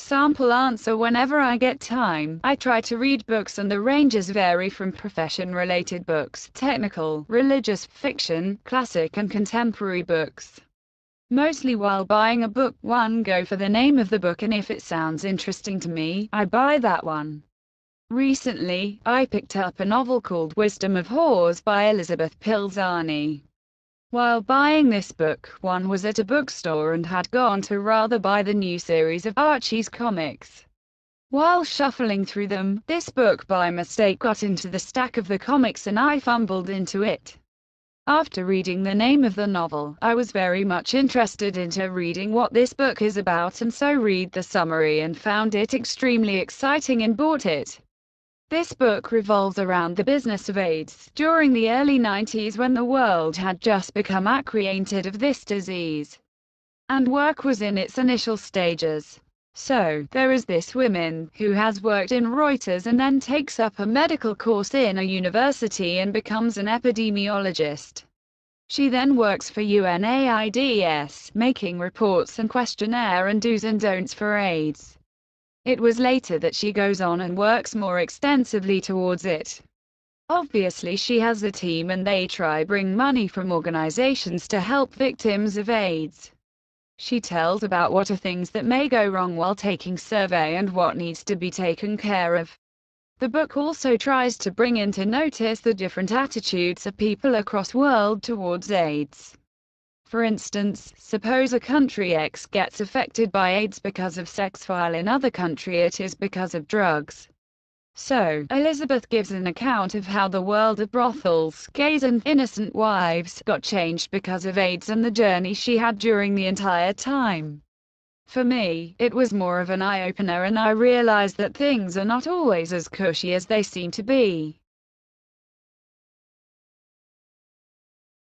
Sample answer: whenever I get time, I try to read books, and the ranges vary from profession-related books, technical, religious, fiction, classic and contemporary books. Mostly while buying a book, one go for the name of the book, and if it sounds interesting to me, I buy that one. Recently, I picked up a novel called Wisdom of Whores by Elizabeth Pilzani. While buying this book, one was at a bookstore and had gone to rather buy the new series of Archie's comics. While shuffling through them, this book by mistake got into the stack of the comics and I fumbled into it. After reading the name of the novel, I was very much interested into reading what this book is about, and so read the summary and found it extremely exciting and bought it. This book revolves around the business of AIDS, during the early 90s when the world had just become acquainted of this disease, and work was in its initial stages. So, there is this woman, who has worked in Reuters and then takes up a medical course in a university and becomes an epidemiologist. She then works for UNAIDS, making reports and questionnaire and do's and don'ts for AIDS. It was later that she goes on and works more extensively towards it. Obviously she has a team and they try bring money from organizations to help victims of AIDS. She tells about what are things that may go wrong while taking survey and what needs to be taken care of. The book also tries to bring into notice the different attitudes of people across world towards AIDS. For instance, suppose a country X gets affected by AIDS because of sex, while in other country it is because of drugs. So, Elizabeth gives an account of how the world of brothels, gays and innocent wives got changed because of AIDS and the journey she had during the entire time. For me, it was more of an eye-opener, and I realized that things are not always as cushy as they seem to be.